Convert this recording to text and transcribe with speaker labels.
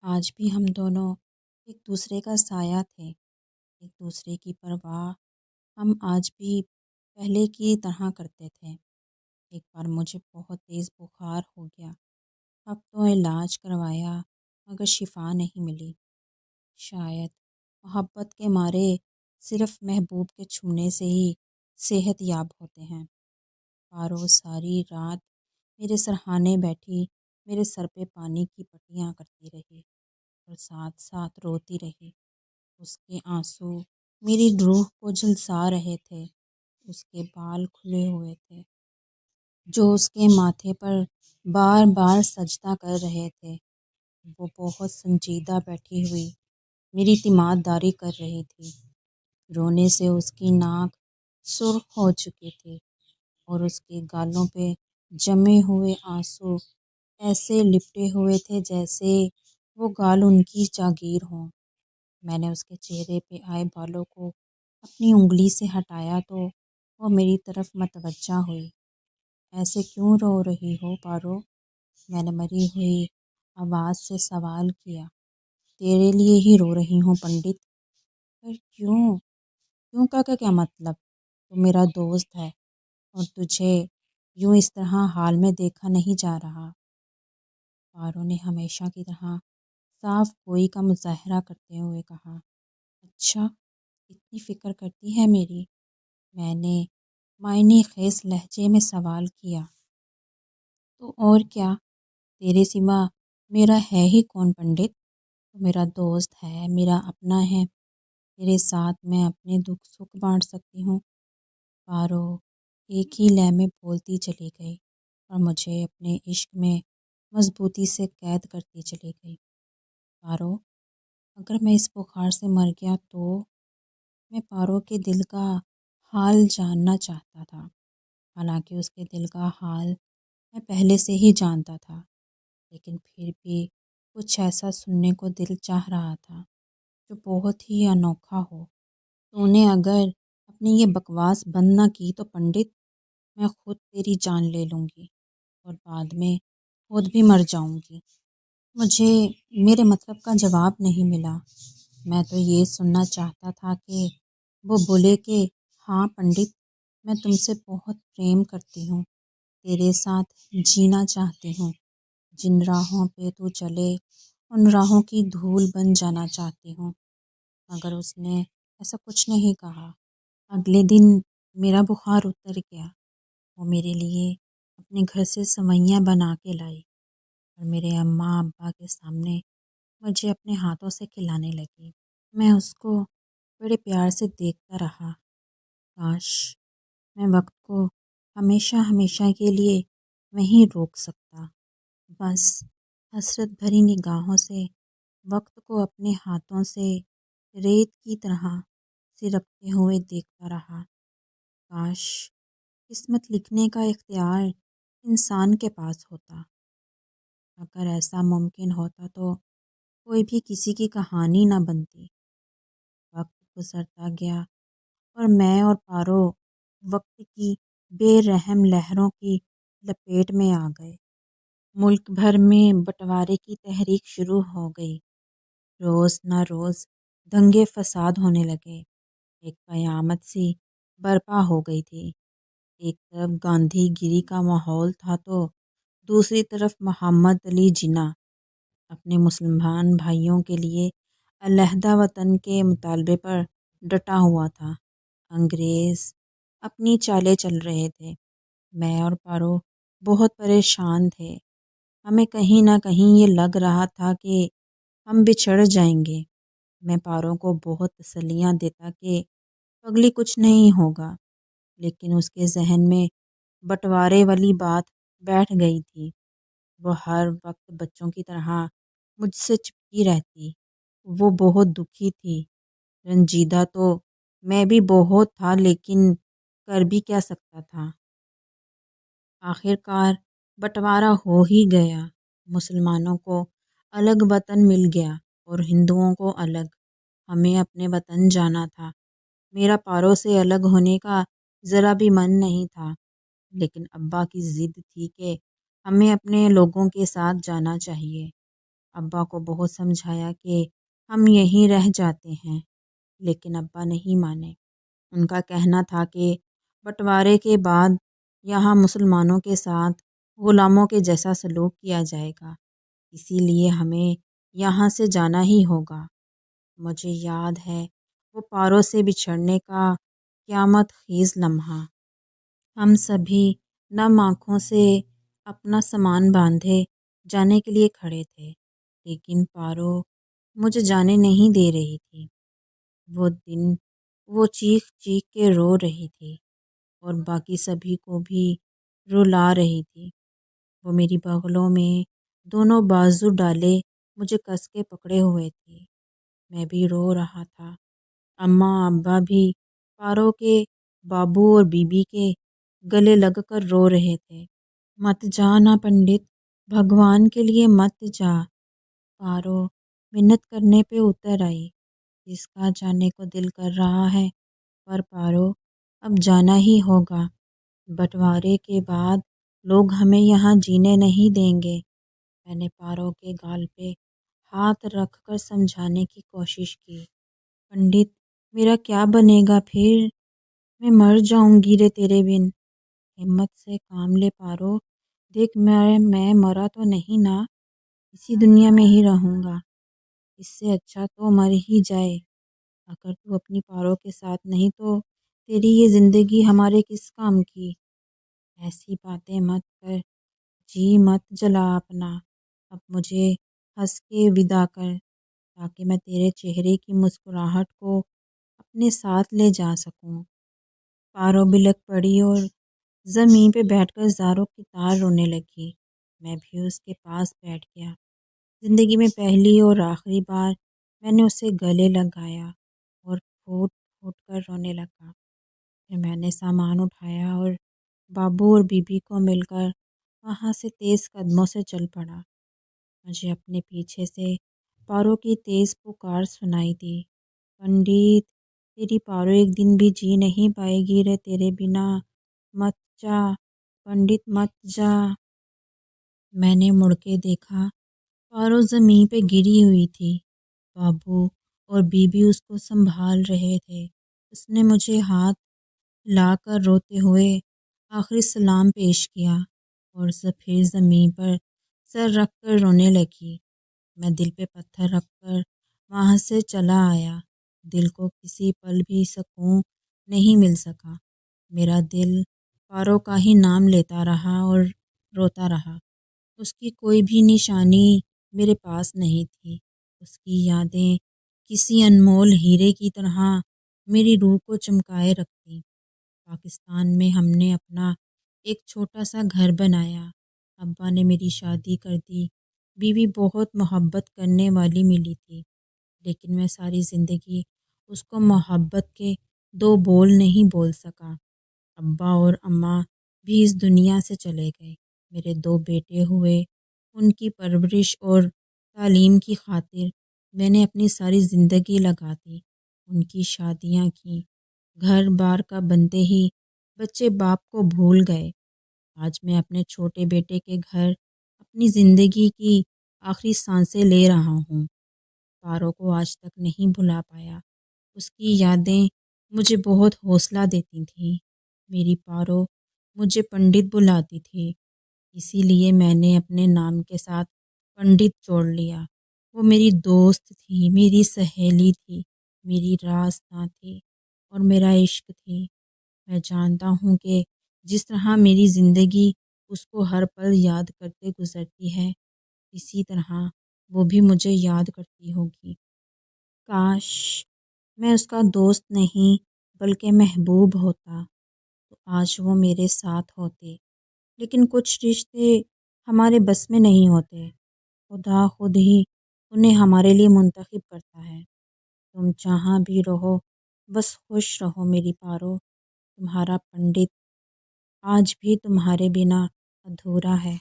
Speaker 1: آج بھی ہم دونوں ایک دوسرے کا سایہ تھے، ایک دوسرے کی پرواہ ہم آج بھی پہلے کی طرح کرتے تھے۔ ایک بار مجھے بہت تیز بخار ہو گیا، اب تو علاج کروایا مگر شفا نہیں ملی۔ شاید محبت کے مارے صرف محبوب کے چھونے سے ہی صحت یاب ہوتے ہیں۔ پارو ساری رات میرے سرہانے بیٹھی میرے سر پہ پانی کی پٹیاں کرتی رہی اور ساتھ ساتھ روتی رہی۔ اس کے آنسو میری روح کو جھلسا رہے تھے۔ اس کے بال کھلے ہوئے تھے جو اس کے ماتھے پر بار بار سجدہ کر رہے تھے۔ وہ بہت سنجیدہ بیٹھی ہوئی میری تیمار داری کر رہی تھی۔ رونے سے اس کی ناک سرخ ہو چکی تھی اور اس کے گالوں پہ جمے ہوئے آنسو ایسے لپٹے ہوئے تھے جیسے وہ گال ان کی جاگیر ہوں۔ میں نے اس کے چہرے پہ آئے بالوں کو اپنی انگلی سے ہٹایا تو وہ میری طرف متوجہ ہوئی۔ ایسے کیوں رو رہی ہو پارو؟ میں نے مری ہوئی آواز سے سوال کیا۔ تیرے لیے ہی رو رہی ہوں پنڈت۔ پر کیوں؟ کیوں کا کیا مطلب؟ تو میرا دوست ہے اور تجھے یوں اس طرح حال میں دیکھا نہیں جا رہا۔ پارو نے ہمیشہ کی طرح صاف گوئی کا مظاہرہ کرتے ہوئے کہا۔ اچھا، اتنی فکر کرتی ہے میری؟ میں نے معنی خیز لہجے میں سوال کیا۔ تو اور کیا، تیرے سوا میرا ہے ہی کون پنڈت؟ تو میرا دوست ہے، میرا اپنا ہے، تیرے ساتھ میں اپنے دکھ سکھ بانٹ سکتی ہوں۔ پارو ایک ہی لے میں بولتی چلی گئی اور مجھے اپنے عشق میں مضبوطی سے قید کرتی چلی گئی۔ پارو، اگر میں اس بخار سے مر گیا تو؟ میں پارو کے دل کا حال جاننا چاہتا تھا، حالانکہ اس کے دل کا حال میں پہلے سے ہی جانتا تھا، لیکن پھر بھی کچھ ایسا سننے کو دل چاہ رہا تھا جو بہت ہی انوکھا ہو۔ تو نے اگر اپنی یہ بکواس بند نہ کی تو پنڈت، میں خود تیری جان لے لوں گی اور بعد میں خود بھی مر جاؤں گی۔ مجھے میرے مطلب کا جواب نہیں ملا۔ میں تو یہ سننا چاہتا تھا کہ وہ بولے کہ ہاں پنڈت، میں تم سے بہت پریم کرتی ہوں، تیرے ساتھ جینا چاہتی ہوں، جن راہوں پہ تو چلے ان راہوں کی دھول بن جانا چاہتی ہوں۔ مگر اس نے ایسا کچھ نہیں کہا۔ اگلے دن میرا بخار اتر گیا۔ وہ میرے لیے اپنے گھر سے سوئیاں بنا کے لائی اور میرے اماں ابا کے سامنے مجھے اپنے ہاتھوں سے کھلانے لگی۔ میں اس کو بڑے پیار سے دیکھتا رہا۔ کاش میں وقت کو ہمیشہ ہمیشہ کے لیے وہیں روک سکتا، بس حسرت بھری نگاہوں سے وقت کو اپنے ہاتھوں سے ریت کی طرح سرکتے ہوئے دیکھتا رہا۔ کاش قسمت لکھنے کا اختیار انسان کے پاس ہوتا۔ اگر ایسا ممکن ہوتا تو کوئی بھی کسی کی کہانی نہ بنتی۔ وقت گزرتا گیا اور میں اور پارو وقت کی بے رحم لہروں کی لپیٹ میں آ گئے۔ ملک بھر میں بٹوارے کی تحریک شروع ہو گئی۔ روز نہ روز دنگے فساد ہونے لگے۔ ایک قیامت سی برپا ہو گئی تھی۔ ایک طرف گاندھی گیری کا ماحول تھا تو دوسری طرف محمد علی جناح اپنے مسلمان بھائیوں کے لیے علیحدہ وطن کے مطالبے پر ڈٹا ہوا تھا۔ انگریز اپنی چالیں چل رہے تھے۔ میں اور پارو بہت پریشان تھے۔ ہمیں کہیں نہ کہیں یہ لگ رہا تھا کہ ہم بچھڑ جائیں گے۔ میں پارو کو بہت تسلیاں دیتا کہ پگلی کچھ نہیں ہوگا، لیکن اس کے ذہن میں بٹوارے والی بات بیٹھ گئی تھی۔ وہ ہر وقت بچوں کی طرح مجھ سے چپکی رہتی۔ وہ بہت دکھی تھی۔ رنجیدہ تو میں بھی بہت تھا، لیکن کر بھی کیا سکتا تھا۔ آخر کار بٹوارا ہو ہی گیا۔ مسلمانوں کو الگ وطن مل گیا اور ہندوؤں کو الگ۔ ہمیں اپنے وطن جانا تھا۔ میرا پارو سے الگ ہونے کا ذرا بھی من نہیں تھا، لیکن ابا کی ضد تھی کہ ہمیں اپنے لوگوں کے ساتھ جانا چاہیے۔ ابا کو بہت سمجھایا کہ ہم یہیں رہ جاتے ہیں، لیکن ابا نہیں مانے۔ ان کا کہنا تھا کہ بٹوارے کے بعد یہاں مسلمانوں کے ساتھ غلاموں کے جیسا سلوک کیا جائے گا، اسی لیے ہمیں یہاں سے جانا ہی ہوگا۔ مجھے یاد ہے وہ پاروں سے بچھڑنے کا قیامت خیز لمحہ۔ ہم سبھی نم آنکھوں سے اپنا سامان باندھے جانے کے لیے کھڑے تھے، لیکن پارو مجھے جانے نہیں دے رہی تھی۔ وہ دن وہ چیخ چیخ کے رو رہی تھی اور باقی سبھی کو بھی رلا رہی تھی۔ وہ میری بغلوں میں دونوں بازو ڈالے مجھے کس کے پکڑے ہوئے تھی۔ میں بھی رو رہا تھا۔ اماں ابا بھی پارو کے بابو اور بی بی کے گلے لگ کر رو رہے تھے۔ مت جانا پنڈت، بھگوان کے لیے مت جا۔ پارو منت کرنے پہ اتر آئی۔ جس کا جانے کو دل کر رہا ہے، پر پارو اب جانا ہی ہوگا۔ بٹوارے کے بعد لوگ ہمیں یہاں جینے نہیں دیں گے۔ میں نے پارو کے گال پہ ہاتھ رکھ کر سمجھانے کی کوشش کی۔ پنڈت، میرا کیا بنے گا پھر؟ میں مر جاؤں گی رے تیرے بن۔ ہمت سے کام لے پارو، دیکھ میں مرا تو نہیں نا، اسی دنیا میں ہی رہوں گا۔ اس سے اچھا تو مر ہی جائے۔ اگر تو اپنی پارو کے ساتھ نہیں تو تیری یہ زندگی ہمارے کس کام کی؟ ایسی باتیں مت کر، جی مت جلا اپنا۔ اب مجھے ہنس کے ودا کر تاکہ میں تیرے چہرے کی مسکراہٹ کو اپنے ساتھ لے جا سکوں۔ پارو بلک پڑی اور زمین پہ بیٹھ کر زاروں کی طرح رونے لگی۔ میں بھی اس کے پاس بیٹھ گیا۔ زندگی میں پہلی اور آخری بار میں نے اسے گلے لگایا اور پھوٹ پھوٹ کر رونے لگا۔ پھر میں نے سامان اٹھایا اور بابو اور بی بی کو مل کر وہاں سے تیز قدموں سے چل پڑا۔ مجھے اپنے پیچھے سے پارو کی تیز پکار سنائی دی، پنڈت، تیری پارو ایک دن بھی جی نہیں پائے گی رے تیرے بنا، مت جا پنڈت، مت جا۔ میں نے مڑ کے دیکھا، پارو زمین پہ گری ہوئی تھی۔ بابو اور بی بی اس کو سنبھال رہے تھے۔ اس نے مجھے ہاتھ لا کر روتے ہوئے آخری سلام پیش کیا اور پھر زمین پر سر رکھ کر رونے لگی۔ میں دل پہ پتھر رکھ کر وہاں سے چلا آیا۔ دل کو کسی پل بھی سکون نہیں مل سکا۔ میرا دل پارو کا ہی نام لیتا رہا اور روتا رہا۔ اس کی کوئی بھی نشانی میرے پاس نہیں تھی۔ اس کی یادیں کسی انمول ہیرے کی طرح میری روح کو چمکائے رکھتی۔ پاکستان میں ہم نے اپنا ایک چھوٹا سا گھر بنایا۔ ابا نے میری شادی کر دی۔ بیوی بہت محبت کرنے والی ملی تھی، لیکن میں ساری زندگی اس کو محبت کے دو بول نہیں بول سکا۔ ابا اور اماں بھی اس دنیا سے چلے گئے۔ میرے دو بیٹے ہوئے۔ ان کی پرورش اور تعلیم کی خاطر میں نے اپنی ساری زندگی لگا دی۔ ان کی شادیاں کیں، گھر بار کا بنتے ہی بچے باپ کو بھول گئے۔ آج میں اپنے چھوٹے بیٹے کے گھر اپنی زندگی کی آخری سانسیں لے رہا ہوں۔ پارو کو آج تک نہیں بھلا پایا۔ اس کی یادیں مجھے بہت حوصلہ دیتی تھیں۔ میری پارو مجھے پنڈت بلاتی تھی، اسی لیے میں نے اپنے نام کے ساتھ پنڈت جوڑ لیا۔ وہ میری دوست تھی، میری سہیلی تھی، میری رازداں تھی اور میرا عشق تھی۔ میں جانتا ہوں کہ جس طرح میری زندگی اس کو ہر پل یاد کرتے گزرتی ہے، اسی طرح وہ بھی مجھے یاد کرتی ہوگی۔ کاش میں اس کا دوست نہیں بلکہ محبوب ہوتا تو آج وہ میرے ساتھ ہوتے، لیکن کچھ رشتے ہمارے بس میں نہیں ہوتے۔ خدا خود ہی انہیں ہمارے لیے منتخب کرتا ہے۔ تم جہاں بھی رہو بس خوش رہو میری پارو۔ تمہارا پنڈت آج بھی تمہارے بنا ادھورا ہے۔